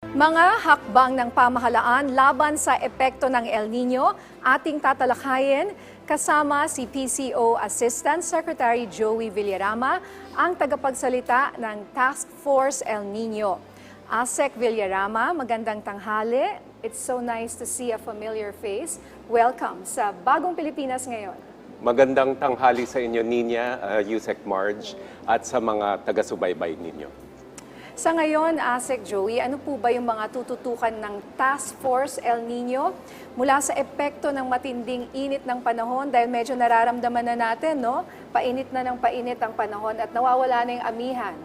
Mga hakbang ng pamahalaan laban sa epekto ng El Nino ating tatalakayin kasama si PCO Assistant Secretary Joey Villarama, ang tagapagsalita ng Task Force El Nino. Asek Villarama, magandang tanghali. It's so nice to see a familiar face. Welcome sa Bagong Pilipinas ngayon. Magandang tanghali sa inyo, Nina, Yusek Marge, at sa mga taga-subaybay ninyo. Sa ngayon, Asek Joey, ano po ba yung mga tututukan ng Task Force El Nino mula sa epekto ng matinding init ng panahon dahil medyo nararamdaman na natin, no? Painit na ng painit ang panahon at nawawala na yung amihan.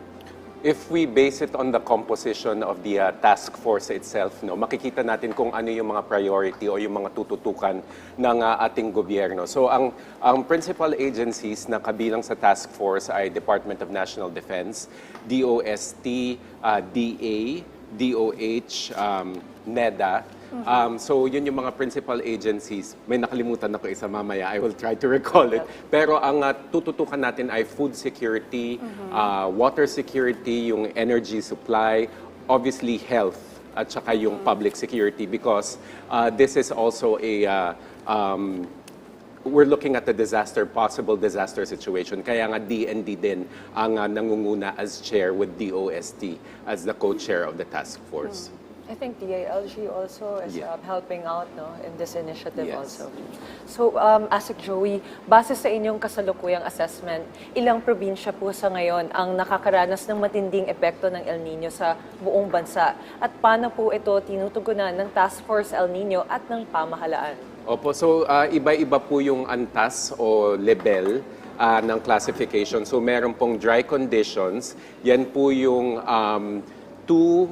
If we base it on the composition of the task force itself, no, makikita natin kung ano yung mga priority o yung mga tututukan ng ating gobyerno. So ang principal agencies na kabilang sa task force ay Department of National Defense, DOST, DA, DOH, NEDA. So yun yung mga principal agencies. May nakalimutan ako isa mamaya. I will try to recall it. Pero ang tututukan natin ay food security, water security, yung energy supply, obviously health, at saka yung public security because this is also a we're looking at the possible disaster situation. Kaya nga DND din ang nangunguna as chair with DOST as the co-chair of the task force. I think DILG also is helping out in this initiative also. So, Asik Joey, base sa inyong kasalukuyang assessment, ilang probinsya po sa ngayon ang nakakaranas ng matinding epekto ng El Nino sa buong bansa? At paano po ito tinutugunan ng Task Force El Nino at ng pamahalaan? Opo, so iba-iba po yung antas o level ng classification. So meron pong dry conditions, yan po yung two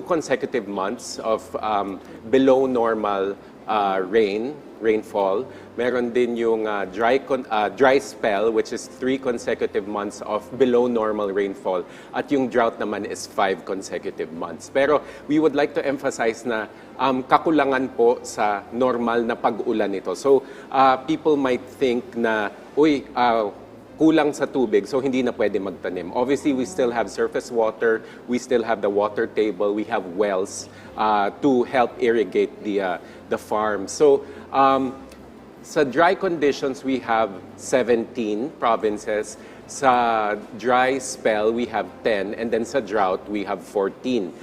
consecutive months of below normal rainfall. Meron din yung dry spell, which is 3 consecutive months of below normal rainfall. At yung drought naman is 5 consecutive months. Pero we would like to emphasize na kakulangan po sa normal na pag-ulan nito. So people might think na, kulang sa tubig, so hindi na pwede magtanim. Obviously, we still have surface water, we still have the water table, we have wells to help irrigate the farm. So, sa dry conditions, we have 17 provinces. Sa dry spell, we have 10, and then sa drought, we have 14.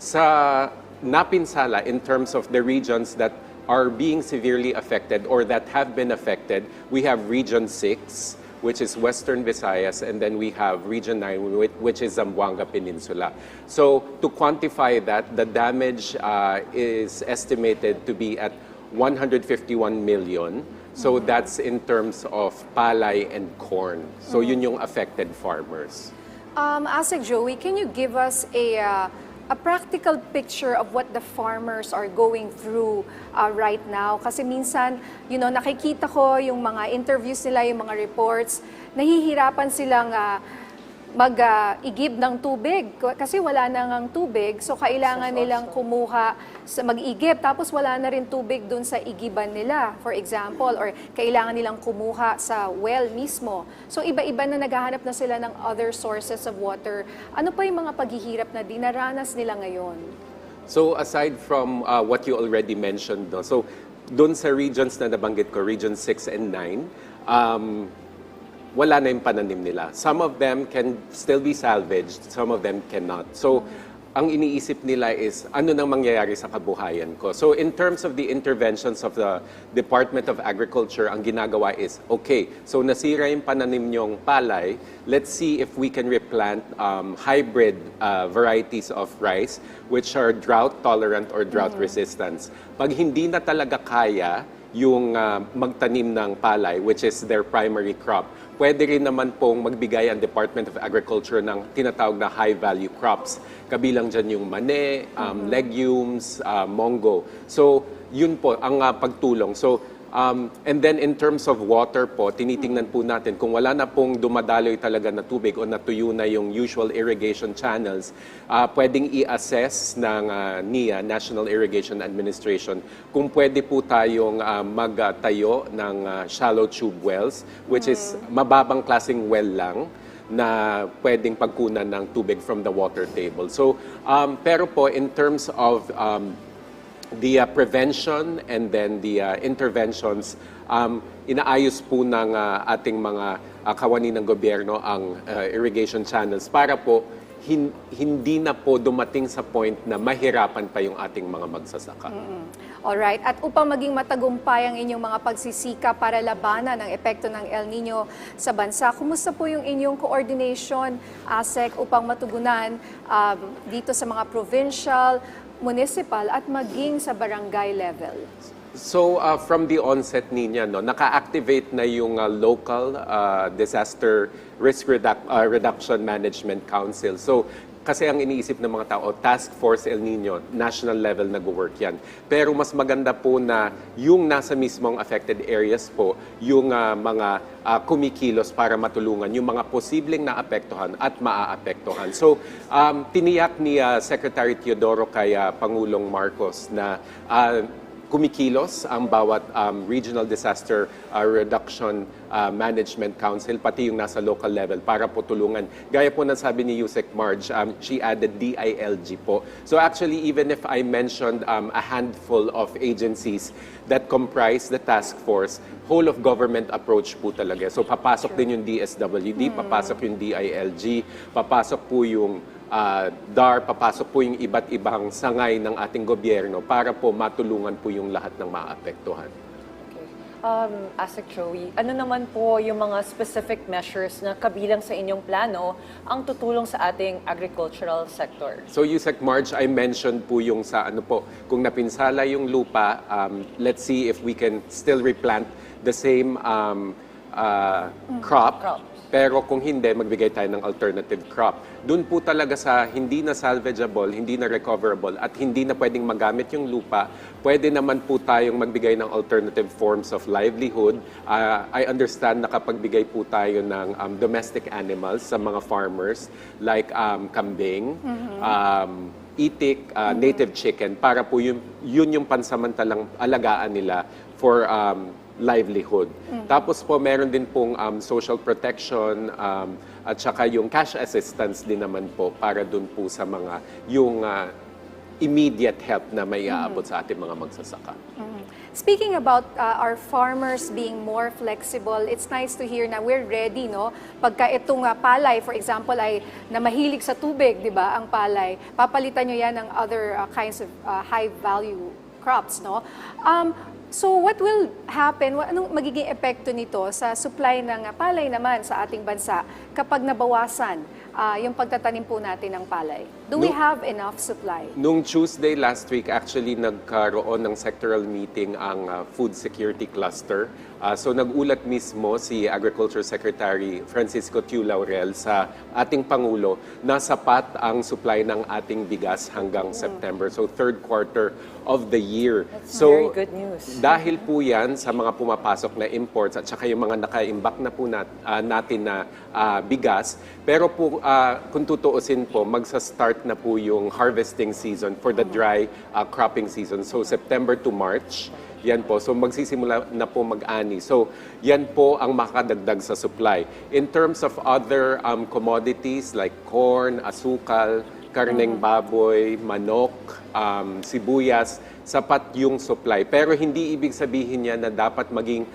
Sa napinsala, in terms of the regions that are being severely affected or that have been affected, we have Region 6, which is Western Visayas, and then we have Region 9, which is Zamboanga Peninsula. So to quantify that, the damage is estimated to be at 151 million. So that's in terms of palay and corn. So yun yung affected farmers. Asek Joey, can you give us a practical picture of what the farmers are going through right now? Kasi minsan, nakikita ko yung mga interviews nila, yung mga reports, nahihirapan silang mag-igib ng tubig kasi wala na ngang tubig, so kailangan nilang kumuha mag-igib tapos wala na rin tubig dun sa igiban nila, for example, or kailangan nilang kumuha sa well mismo. So iba-iba na naghahanap na sila ng other sources of water. Ano pa yung mga paghihirap na dinaranas nila ngayon? So aside from what you already mentioned, so dun sa regions na nabanggit ko, Region 6 and 9, wala na yung pananim nila. Some of them can still be salvaged, some of them cannot. So, ang iniisip nila is, ano nang mangyayari sa kabuhayan ko? So, in terms of the interventions of the Department of Agriculture, ang ginagawa is, okay, so nasira yung pananim nyong palay, let's see if we can replant hybrid varieties of rice, which are drought-tolerant or drought-resistant. Pag hindi na talaga kaya yung magtanim ng palay, which is their primary crop, pwede rin naman pong magbigay ang Department of Agriculture ng tinatawag na high-value crops. Kabilang dyan yung mani, legumes, mongo. So, yun po ang pagtulong. So, and then in terms of water po, tinitingnan po natin kung wala na pong dumadaloy talaga na tubig o natuyo na yung usual irrigation channels, pwedeng i-assess ng NIA, National Irrigation Administration, kung pwede po tayong magtayo ng shallow tube wells, which is mababang klaseng well lang, na pwedeng pagkunan ng tubig from the water table. So, pero po in terms of the prevention and then the interventions, inaayos po ng ating mga kawani ng gobyerno ang irrigation channels para po hindi na po dumating sa point na mahirapan pa yung ating mga magsasaka. Alright. At upang maging matagumpay ang inyong mga pagsisika para labanan ang epekto ng El Nino sa bansa, kumusta po yung inyong coordination, ASEC, upang matugunan dito sa mga provincial, municipal at maging sa barangay level? So from the onset niya, naka-activate na yung local disaster risk reduction management council. So kasi ang iniisip ng mga tao, Task Force El Nino, national level nag-work yan. Pero mas maganda po na yung nasa mismong affected areas po, yung mga kumikilos para matulungan yung mga posibleng naapektuhan at maaapektuhan. So tiniyak ni Secretary Teodoro kay Pangulong Marcos na kumikilos ang bawat Regional Disaster Reduction Management Council, pati yung nasa local level para po tulungan. Gaya po ng sabi ni Yusek Marge, she added DILG po. So actually, even if I mentioned a handful of agencies that comprise the task force, whole of government approach po talaga. So papasok din yung DSWD, papasok yung DILG, papasok po yung DAR, papasok po yung iba't ibang sangay ng ating gobyerno para po matulungan po yung lahat ng maapektuhan. Okay. ASEC Joey, ano naman po yung mga specific measures na kabilang sa inyong plano ang tutulong sa ating agricultural sector? So Yusek Marge, I mentioned po yung sa kung napinsala yung lupa, let's see if we can still replant the same crop. Pero kung hindi, magbigay tayo ng alternative crop. Doon po talaga sa hindi na salvageable, hindi na recoverable, at hindi na pwedeng magamit yung lupa, pwede naman po tayong magbigay ng alternative forms of livelihood. I understand nakapagbigay po tayo ng domestic animals sa mga farmers like kambing, itik, native chicken, para po yun yung pansamantalang alagaan nila for livelihood. Tapos po meron din pong social protection at saka yung cash assistance din naman po para dun po sa mga yung immediate help na may aabot sa ating mga magsasaka. Speaking about our farmers being more flexible, it's nice to hear na we're ready, no? Pagka itong palay, for example, ay na mahilig sa tubig, di ba, ang palay, papalitan nyo yan ng other kinds of high-value crops, no? So what will happen, anong magiging epekto nito sa supply ng palay naman sa ating bansa kapag nabawasan yung pagtatanim po natin ng palay? Do we have enough supply? Nung Tuesday last week, actually nagkaroon ng sectoral meeting ang Food Security Cluster. So nag-ulat mismo si Agriculture Secretary Francisco Tiu Laurel sa ating Pangulo na sapat ang supply ng ating bigas hanggang September. So third quarter of the year. That's so very good news. Dahil po yan sa mga pumapasok na imports at saka yung mga naka-imbak na po natin na bigas. Pero po kung tutuusin po, magsa-start na po yung harvesting season for the dry cropping season. So September to March. Yan po. So magsisimula na po mag-ani. So yan po ang makadagdag sa supply. In terms of other commodities like corn, asukal, karneng baboy, manok, sibuyas, sapat yung supply. Pero hindi ibig sabihin niya na dapat maging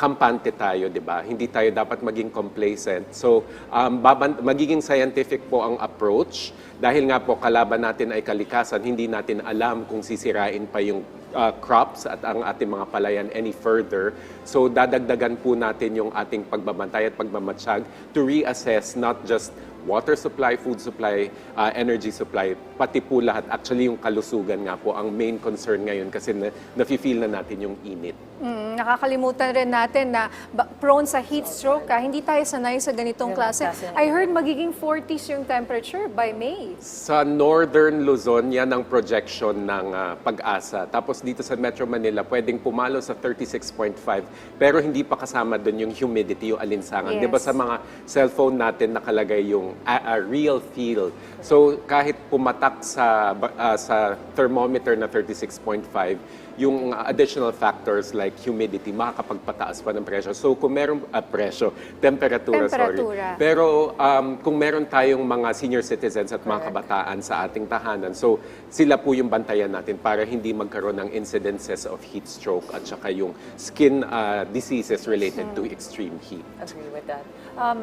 kampante tayo, di ba? Hindi tayo dapat maging complacent. So, magiging scientific po ang approach. Dahil nga po, kalaban natin ay kalikasan, hindi natin alam kung sisirain pa yung crops at ang ating mga palayan any further. So, dadagdagan po natin yung ating pagbabantay at pagmamatsyag to reassess not just water supply, food supply, energy supply, pati po lahat. Actually, yung kalusugan nga po ang main concern ngayon kasi nafe-feel na natin yung init. Nakakalimutan rin natin na prone sa heat stroke. Hindi tayo sanay sa ganitong klase. I heard magiging 40s yung temperature by May. Sa Northern Luzon, yan ang projection ng Pag-asa. Tapos dito sa Metro Manila, pwedeng pumalo sa 36.5. Pero hindi pa kasama doon yung humidity, yung alinsangan. Yes. Di ba sa mga cellphone natin nakalagay yung a real feel. So kahit pumatak sa thermometer na 36.5, yung additional factors like humidity, makakapagpataas pa ng presyo. So kung meron, temperatura, sorry. Pero kung meron tayong mga senior citizens at mga kabataan sa ating tahanan, so sila po yung bantayan natin para hindi magkaroon ng incidences of heat stroke at saka yung skin diseases related to extreme heat. Agree with that.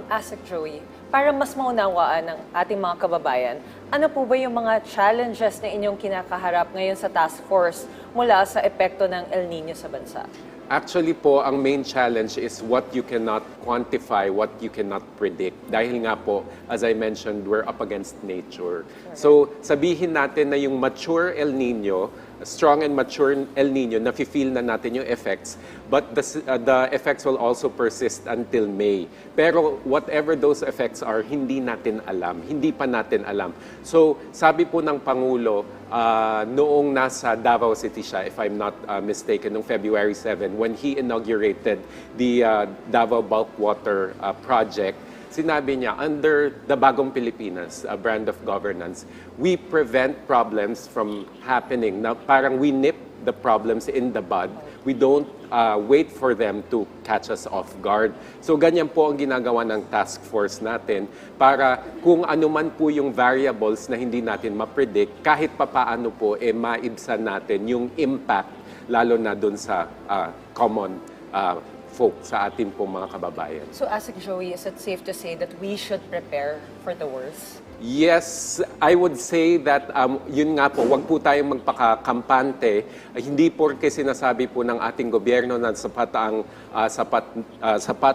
Asik Joey, para mas maunawaan ng ating mga kababayan, ano po ba yung mga challenges na inyong kinakaharap ngayon sa task force mula sa epekto ng El Nino sa bansa? Actually po, ang main challenge is what you cannot quantify, what you cannot predict. Dahil nga po, as I mentioned, we're up against nature. So, sabihin natin na yung mature El Nino, strong and mature El Nino, nafe-feel na natin yung effects, but the effects will also persist until May. Pero whatever those effects are, hindi natin alam. Hindi pa natin alam. So, sabi po ng Pangulo, noong nasa Davao City siya, if I'm not mistaken, noong February 7, when he inaugurated the Davao Bulk Water Project, sinabi niya, under the Bagong Pilipinas, a brand of governance, we prevent problems from happening. Na parang we nip the problems in the bud. We don't wait for them to catch us off guard. So ganyan po ang ginagawa ng task force natin para kung ano man po yung variables na hindi natin ma-predict, kahit papaano po, maibsan natin yung impact, lalo na dun sa common folk, sa ating pong mga kababayan. So, Asik Joey, is it safe to say that we should prepare for the worst? Yes, I would say that yun nga po, wag po tayong magpakakampante. Hindi porke sinasabi po ng ating gobyerno na sapat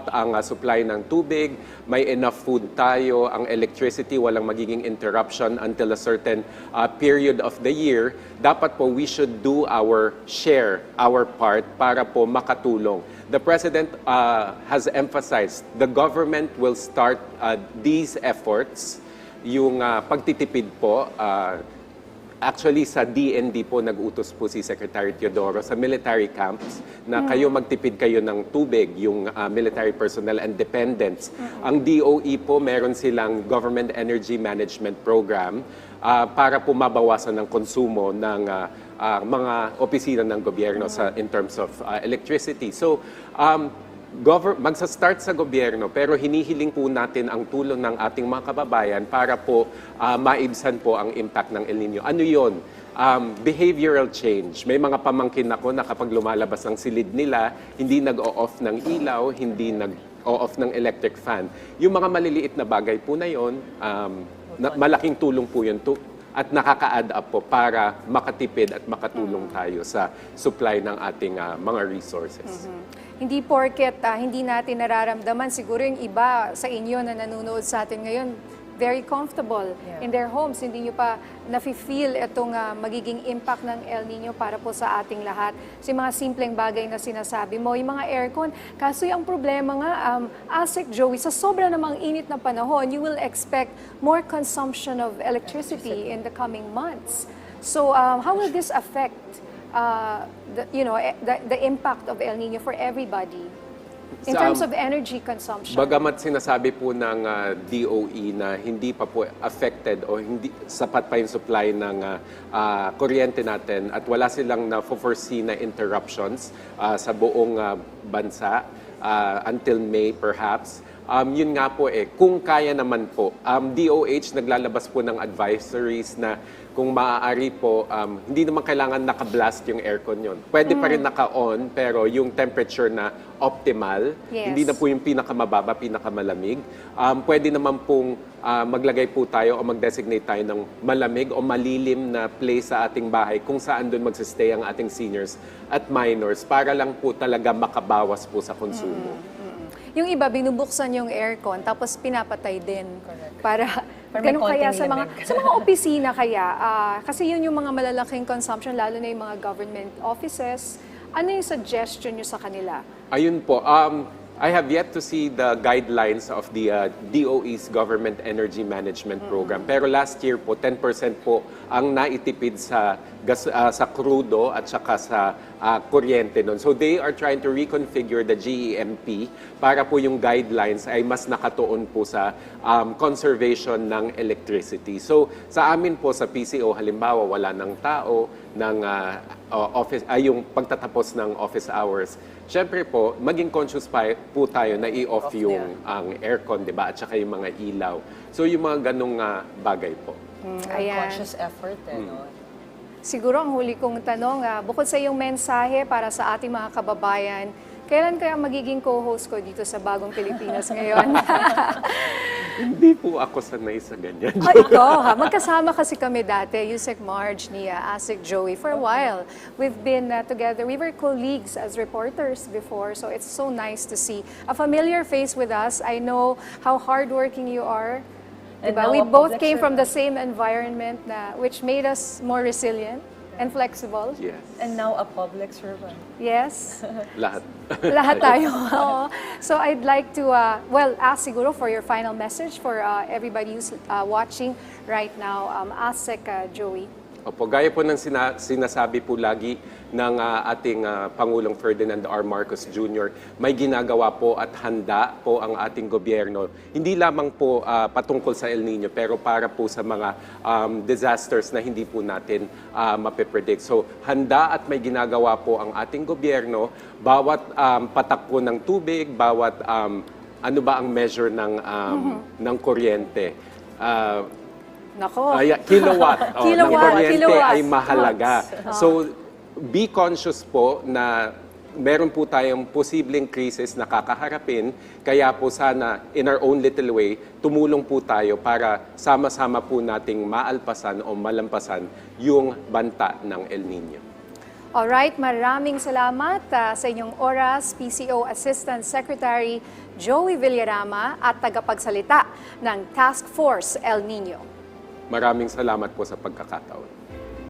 ang supply ng tubig, may enough food tayo, ang electricity, walang magiging interruption until a certain period of the year. Dapat po we should do our share, our part para po makatulong. The President has emphasized the government will start these efforts. Yung pagtitipid po, actually sa DND po nag-utos po si Secretary Teodoro sa military camps na kayo magtipid kayo ng tubig, yung military personnel and dependents. Ang DOE po meron silang Government Energy Management Program para po mabawasan ng konsumo ng mga opisina ng gobyerno in terms of electricity. So, magsa-start sa gobyerno pero hinihiling po natin ang tulong ng ating mga kababayan para po maibsan po ang impact ng El Nino. Ano yun? Behavioral change. May mga pamangkin ako na kapag lumalabas ang silid nila, hindi nag-o-off ng ilaw, hindi nag-o-off ng electric fan. Yung mga maliliit na bagay po na yun, malaking tulong po yun at nakaka-add up po para makatipid at makatulong tayo sa supply ng ating mga resources. Hindi porket hindi natin nararamdaman, siguro yung iba sa inyo na nanonood sa atin ngayon, very comfortable in their homes. Hindi nyo pa nafe-feel itong magiging impact ng El Nino para po sa ating lahat. So yung mga simpleng bagay na sinasabi mo, yung mga aircon. Kaso yung problema nga, Asik Joey, sa sobra namang init na panahon, you will expect more consumption of electricity in the coming months. So how will this affect the impact of El Nino for everybody in terms of energy consumption? Bagamat sinasabi po ng DOE na hindi pa po affected o hindi sapat pa yung supply ng kuryente natin at wala silang na-foresee na interruptions sa buong bansa until May perhaps. Yun nga po kung kaya naman po, DOH naglalabas po ng advisories na kung maaari po, hindi naman kailangan naka-blast yung aircon yun. Pwede pa rin naka-on, pero yung temperature na optimal, hindi na po yung pinakamababa, pinakamalamig. Pwede naman pong maglagay po tayo o mag-designate tayo ng malamig o malilim na place sa ating bahay kung saan doon magsistay ang ating seniors at minors para lang po talaga makabawas po sa konsumo. Yung iba, binubuksan yung aircon, tapos pinapatay din. Para ganun kaya sa mga opisina kaya. Kasi yun yung mga malalaking consumption, lalo na yung mga government offices. Ano yung suggestion nyo sa kanila? Ayun po. I have yet to see the guidelines of the DOE's Government Energy Management Program. Pero last year po, 10% po ang naitipid sa sa krudo at saka sa kuryente nun. So they are trying to reconfigure the GEMP para po yung guidelines ay mas nakatuon po sa conservation ng electricity. So sa amin po sa PCO, halimbawa wala ng tao, ng office, ay yung pagtatapos ng office hours, syempre po, maging conscious pa po tayo na i-off yung ang aircon, di ba? At saka yung mga ilaw. So yung mga ganong bagay po. Ayan. Conscious effort, no? Siguro ang huli kong tanong, bukod sa iyong mensahe para sa ating mga kababayan, kailan kaya magiging co-host ko dito sa Bagong Pilipinas ngayon? Hindi po ako sanay sa ganyan. Ikaw ha, magkasama kasi kami dati, Yusek Marge, ni Asik Joey, for a while. We've been together, we were colleagues as reporters before, so it's so nice to see a familiar face with us. I know how hardworking you are. And Diba? now We a both public came from the servant. same environment which made us more resilient and flexible. Yes. And now a public servant. Yes. Lahat. Lahat tayo. Oo. So I'd like to, ask siguro for your final message for everybody who's watching right now. Asik Joey. Opo, gaya po ng sinasabi po lagi ng ating Pangulong Ferdinand R. Marcos Jr., may ginagawa po at handa po ang ating gobyerno. Hindi lamang po patungkol sa El Nino, pero para po sa mga disasters na hindi po natin mapipredict. So, handa at may ginagawa po ang ating gobyerno. Bawat patak po ng tubig, bawat ano ba ang measure ng kuryente. Nako. Kilowatt, ng Kilowatt, kuryente kilowatts. ay mahalaga. Watts. So, be conscious po na meron po tayong posibleng krisis na kakaharapin. Kaya po sana, in our own little way, tumulong po tayo para sama-sama po nating maalpasan o malampasan yung banta ng El Nino. Alright, maraming salamat sa inyong oras, PCO Assistant Secretary Joey Villarama at tagapagsalita ng Task Force El Nino. Maraming salamat po sa pagkakataon.